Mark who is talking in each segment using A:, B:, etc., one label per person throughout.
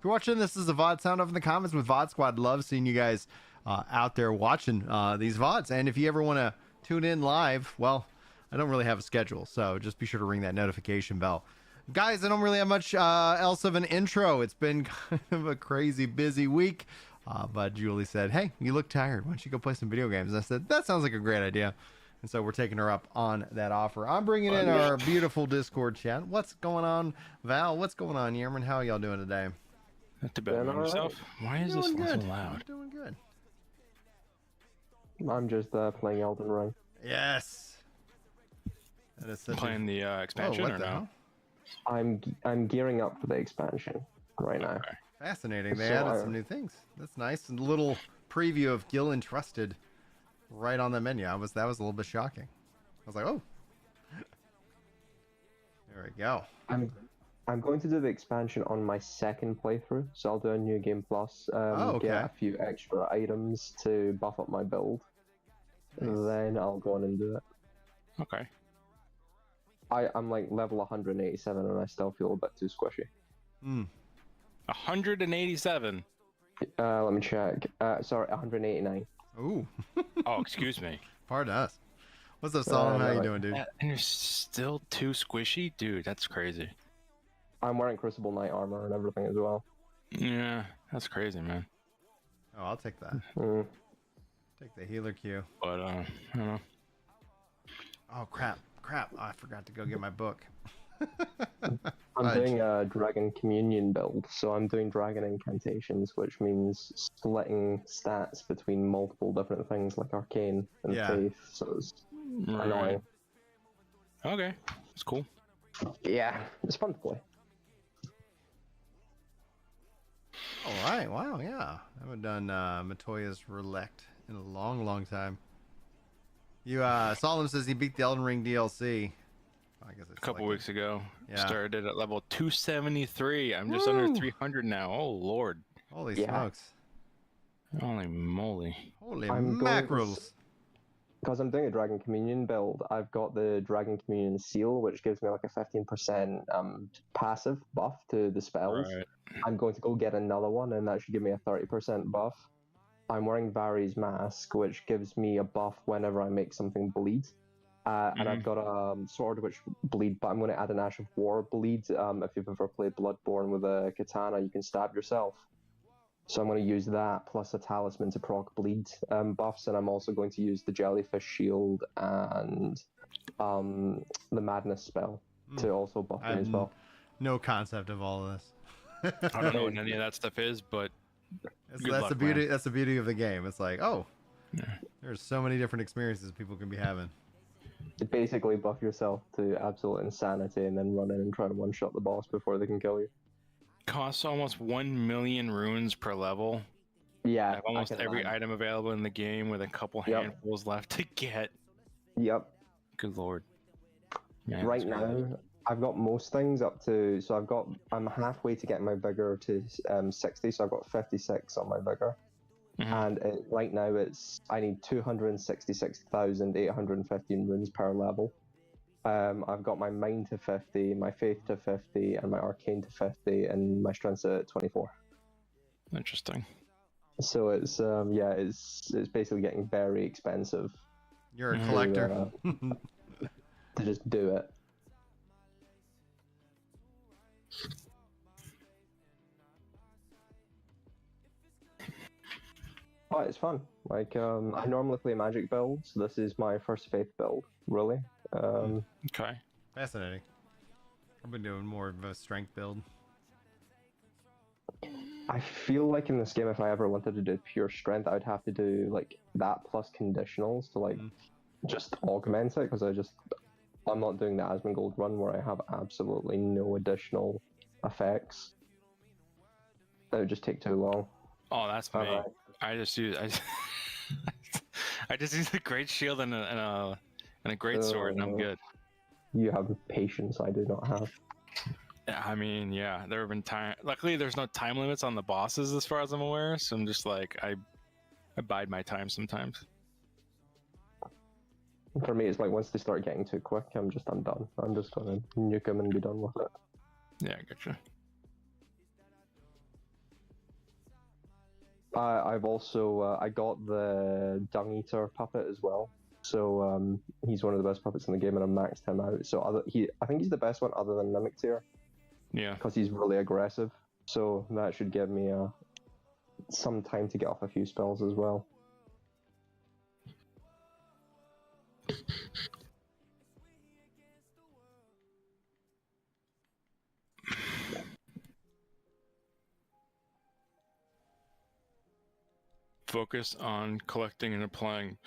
A: If you're watching this as a VOD, sound off in the comments with VOD Squad. Love seeing you guys out there watching these VODs. And if you ever want to tune in live, well, I don't really have a schedule, so just be sure to ring that notification bell. Guys, I don't really have much else of an intro. It's been kind of a crazy busy week, but Julie said, hey, you look tired. Why don't you go play some video games? And I said, that sounds like a great idea. And so we're taking her up on that offer. I'm bringing in our beautiful Discord chat. What's going on, Val? What's going on, Yerman? How are y'all doing today?
B: Not too bad about yourself. Why is this so loud?
A: I'm doing good.
C: I'm just playing Elden Ring.
A: Yes. That is such
B: playing the expansion or no?
C: I'm gearing up for the expansion right now.
B: Okay.
A: Fascinating. They added some new things. That's nice. And a little preview of Gil Entrusted right on the menu. That was a little bit shocking. I was like, oh. There we go.
C: I'm going to do the expansion on my second playthrough, so I'll do a new game plus,
A: okay.
C: get a few extra items to buff up my build, and then I'll go on and do it.
B: Okay.
C: I'm like level 187 and I still feel a bit too squishy.
B: 187?
C: Let me check. Sorry, 189.
A: Ooh.
B: Oh, excuse me.
A: Pardon us. What's up, Solomon? How you doing, dude?
B: And you're still too squishy? Dude, that's crazy.
C: I'm wearing Crucible Knight armor and everything as well.
B: Yeah, that's crazy, man.
A: Oh, I'll take that. Take the healer Q.
B: But, I don't know.
A: Oh, crap. I forgot to go get my book.
C: I'm doing a Dragon Communion build, so I'm doing Dragon Incantations, which means splitting stats between multiple different things like Arcane and Faith, so it's annoying.
B: Okay, it's cool.
C: Yeah, it's fun to play.
A: All right, wow, yeah. I haven't done Matoya's Relect in a long time. You, Solomon says he beat the Elden Ring DLC. I guess it's
B: a couple weeks ago.
A: Yeah.
B: Started at level 273. I'm just under 300 now. Oh, Lord.
A: Holy smokes.
B: Holy moly.
A: Holy mackerels.
C: Because I'm doing a Dragon Communion build, I've got the Dragon Communion seal, which gives me like a 15% passive buff to the spells.
B: Right.
C: I'm going to go get another one, and that should give me a 30% buff. I'm wearing Vari's Mask, which gives me a buff whenever I make something bleed. And I've got a sword which bleed, but I'm going to add an Ash of War bleed. If you've ever played Bloodborne with a katana, you can stab yourself. So I'm going to use that plus a talisman to proc bleed buffs, and I'm also going to use the Jellyfish Shield and the Madness spell to also buff me as well.
A: No concept of all of this.
B: I don't know what any of that stuff is, but
A: that's the beauty. That's the beauty of the game. It's like, oh, there's so many different experiences people can be having.
C: You basically buff yourself to absolute insanity and then run in and try to one-shot the boss before they can kill you.
B: Costs almost 1 million runes per level.
C: Yeah.
B: I have almost every item available in the game with a couple handfuls left to get.
C: Yep.
B: Good Lord. Man,
C: right now, I've got most things up to, so I'm halfway to getting my vigor to 60, so I've got 56 on my vigor. And right now I need 266,815 runes per level. I've got my mind to 50, my faith to 50, and my arcane to 50, and my strength's at 24.
B: Interesting.
C: So it's it's basically getting very expensive.
A: You're a collector.
C: To just do it. Oh, it's fun. Like, I normally play magic builds. So this is my first faith build, really.
B: Okay.
A: Fascinating. I've been doing more of a strength build.
C: I feel like in this game, if I ever wanted to do pure strength, I'd have to do like that plus conditionals to like just augment it, because I'm not doing the Asmongold run where I have absolutely no additional effects. That would just take too long.
B: Oh, that's me. I just use the great shield and a great sword, and I'm good.
C: You have patience I do not have.
B: I mean, yeah, there have been time. Luckily, there's no time limits on the bosses, as far as I'm aware. So I'm just like, I bide my time sometimes.
C: For me, it's like once they start getting too quick, I'm done. I'm just gonna nuke them and be done with it.
B: Yeah, I gotcha.
C: I've also I got the Dung Eater puppet as well. So he's one of the best puppets in the game, and I maxed him out. So I think he's the best one other than Mimic Tier
B: Yeah.
C: because he's really aggressive. So that should give me some time to get off a few spells as well.
B: Focus on collecting and applying,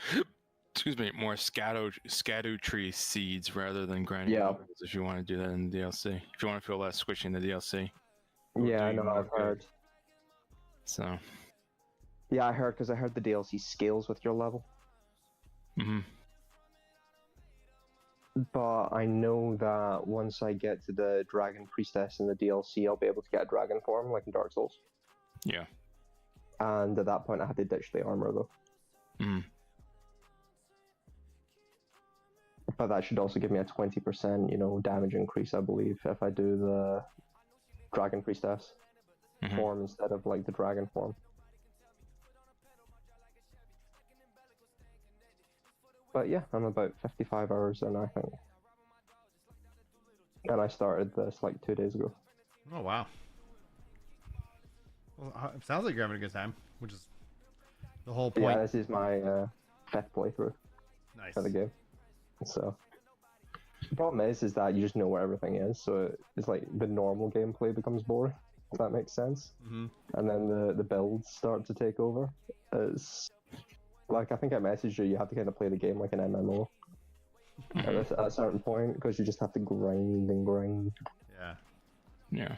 B: excuse me, more scattew tree seeds rather than grinding
C: Yeah.
B: levels if you want to do that in the DLC. If you want to feel less squishy in the DLC.
C: Yeah, I know. I've heard.
B: So.
C: Yeah, I heard because I heard the DLC scales with your level.
B: Mm-hmm.
C: But I know that once I get to the Dragon Priestess in the DLC, I'll be able to get a dragon form like in Dark Souls.
B: Yeah.
C: And at that point, I had to ditch the armor though.
B: Mm.
C: But that should also give me a 20%, damage increase, I believe, if I do the Dragon Priestess form instead of like the dragon form. But yeah, I'm about 55 hours in, I think. And I started this like 2 days ago.
A: Oh wow. Well, it sounds like you're having a good time, which is the whole point.
C: Yeah, this is my 5th playthrough
A: Nice.
C: for the game. So the problem is that you just know where everything is, so it's like the normal gameplay becomes boring, if that makes sense.
A: Mm-hmm.
C: And then the builds start to take over. It's like, I think I messaged you have to kind of play the game like an MMO at a certain point, because you just have to grind and grind.
A: Yeah.
B: Yeah.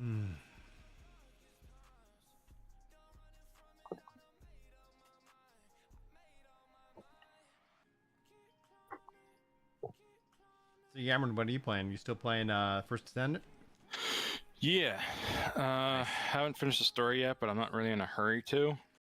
A: Mm. So Cameron, what are you playing? You still playing First Descendant?
B: Yeah. Haven't finished the story yet, but I'm not really in a hurry to.